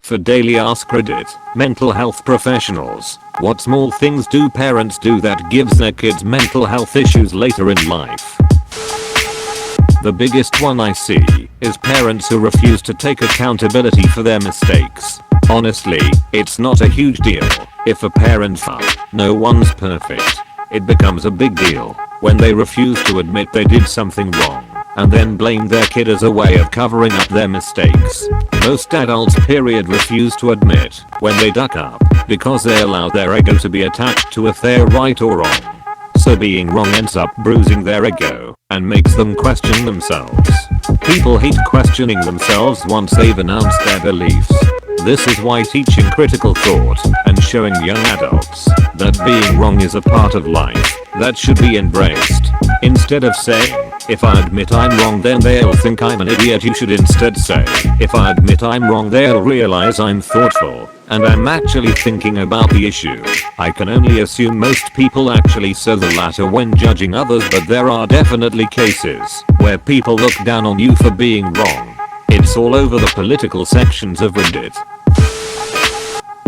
For daily Ask Reddit, mental health professionals, what small things do parents do that gives their kids mental health issues later in life? The biggest one I see is parents who refuse to take accountability for their mistakes. Honestly, it's not a huge deal if a parent no one's perfect. It becomes a big deal when they refuse to admit they did something wrong and then blame their kid as a way of covering up their mistakes. Most adults refuse to admit when they duck up because they allow their ego to be attached to if they're right or wrong. So being wrong ends up bruising their ego and makes them question themselves. People hate questioning themselves once they've announced their beliefs. This is why teaching critical thought and showing young adults that being wrong is a part of life that should be embraced. Instead of saying, if I admit I'm wrong then they'll think I'm an idiot, you should instead say, if I admit I'm wrong they'll realize I'm thoughtful and I'm actually thinking about the issue. I can only assume most people actually say the latter when judging others, but there are definitely cases where people look down on you for being wrong. It's all over the political sections of Reddit.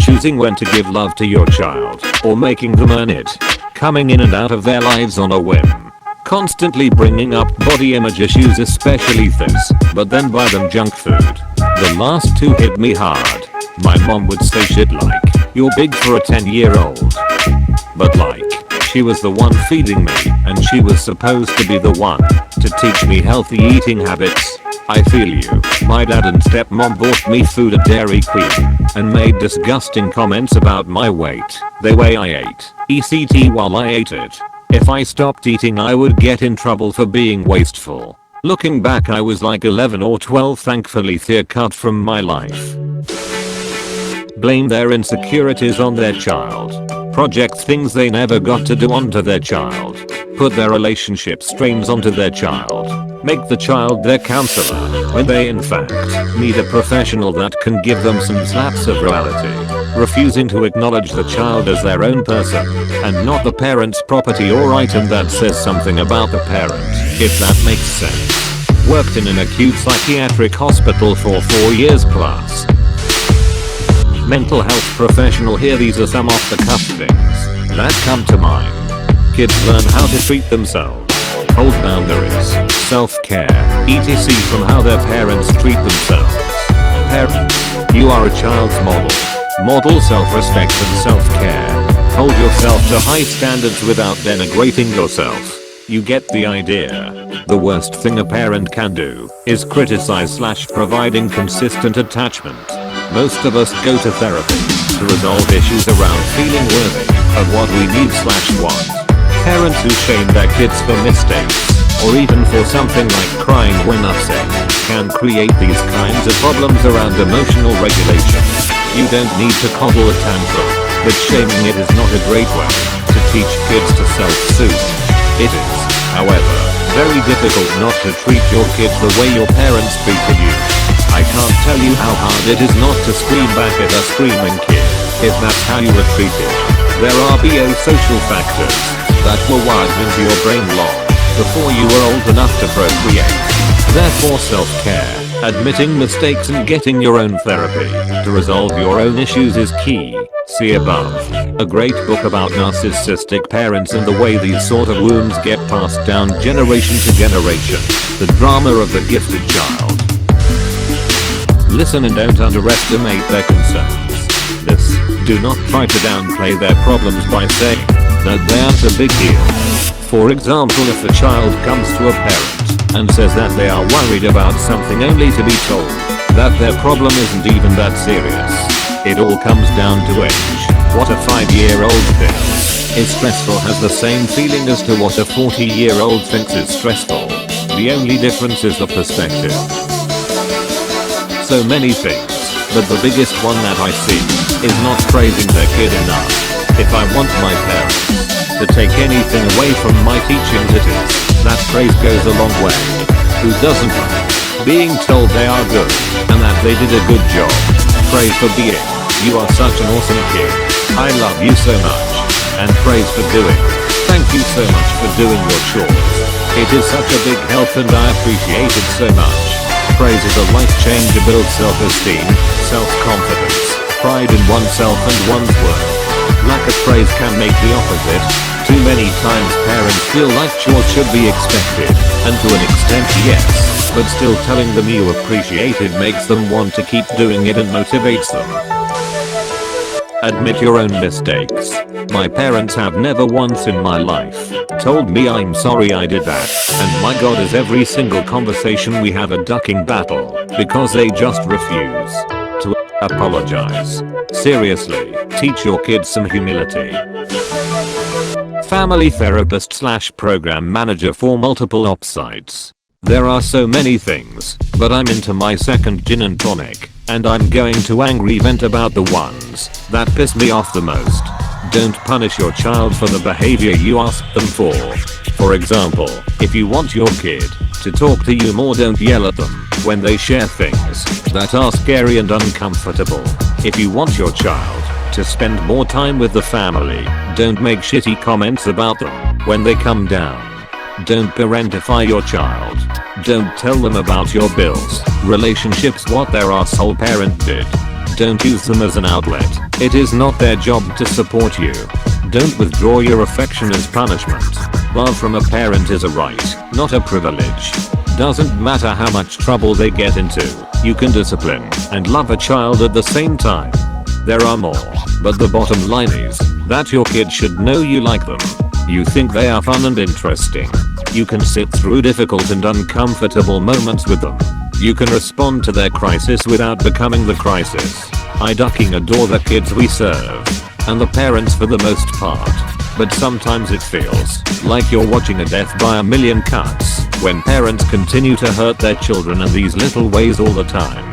Choosing when to give love to your child or making them earn it. Coming in and out of their lives on a whim. Constantly bringing up body image issues, especially this, but then buy them junk food. The last two hit me hard. My mom would say shit like, you're big for a 10-year-old. But like, she was the one feeding me and she was supposed to be the one to teach me healthy eating habits. I feel you. My dad and stepmom bought me food at Dairy Queen and made disgusting comments about my weight, the way I ate, etc. while I ate it. If I stopped eating I would get in trouble for being wasteful. Looking back I was like 11 or 12, thankfully they're cut from my life. Blame their insecurities on their child. Project things they never got to do onto their child. Put their relationship strains onto their child. Make the child their counselor when they in fact need a professional that can give them some slaps of reality. Refusing to acknowledge the child as their own person and not the parent's property or item that says something about the parent, if that makes sense. Worked in an acute psychiatric hospital for 4 years plus. Mental health professional here, these are some off the cuff things that come to mind. Kids learn how to treat themselves, hold boundaries, self-care, etc. from how their parents treat themselves. Parents, you are a child's model. Model self-respect and self-care. Hold yourself to high standards without denigrating yourself. You get the idea. The worst thing a parent can do is criticize/provide inconsistent attachment. Most of us go to therapy to resolve issues around feeling worthy of what we need/want. Parents who shame their kids for mistakes, or even for something like crying when upset, can create these kinds of problems around emotional regulation. You don't need to coddle a tantrum, but shaming it is not a great way to teach kids to self-soothe. It is, however, very difficult not to treat your kids the way your parents treated you. I can't tell you how hard it is not to scream back at a screaming kid, if that's how you were treated. There are biosocial factors that were wired into your brain long before you were old enough to procreate. Therefore self-care, admitting mistakes and getting your own therapy to resolve your own issues is key. See above. A great book about narcissistic parents and the way these sort of wounds get passed down generation to generation. The drama of the gifted child. Listen and don't underestimate their concerns. This, do not try to downplay their problems by saying that they aren't a big deal. For example, if a child comes to a parent and says that they are worried about something only to be told that their problem isn't even that serious. It all comes down to age. What a 5-year-old thinks is stressful has the same feeling as to what a 40-year-old thinks is stressful. The only difference is the perspective. So many things, but the biggest one that I see is not praising their kid enough. If I want my parents to take anything away from my teachings, it is that praise goes a long way. Who doesn't like being told they are good and that they did a good job? Praise for being, you are such an awesome kid. I love you so much. And praise for doing, thank you so much for doing your chores. It is such a big help and I appreciate it so much. Praise is a life changer, builds self-esteem, self-confidence, pride in oneself and one's work. Lack of praise can make the opposite. Too many times parents feel like chores should be expected, and to an extent yes, but still telling them you appreciate it makes them want to keep doing it and motivates them. Admit your own mistakes. My parents have never once in my life told me I'm sorry I did that, and my god is every single conversation we have a ducking battle because they just refuse to apologize. Seriously, teach your kids some humility. Family therapist / program manager for multiple ops sites. There are so many things, but I'm into my second gin and tonic, and I'm going to angry vent about the ones that piss me off the most. Don't punish your child for the behavior you ask them for. For example, if you want your kid to talk to you more, don't yell at them when they share things that are scary and uncomfortable. If you want your child to spend more time with the family, don't make shitty comments about them when they come down. Don't parentify your child. Don't tell them about your bills, relationships, what their asshole parent did. Don't use them as an outlet. It is not their job to support you. Don't withdraw your affection as punishment. Love from a parent is a right, not a privilege. Doesn't matter how much trouble they get into, you can discipline and love a child at the same time. There are more, but the bottom line is that your kid should know you like them. You think they are fun and interesting. You can sit through difficult and uncomfortable moments with them. You can respond to their crisis without becoming the crisis. I ducking adore the kids we serve, and the parents for the most part. But sometimes it feels like you're watching a death by a million cuts when parents continue to hurt their children in these little ways all the time.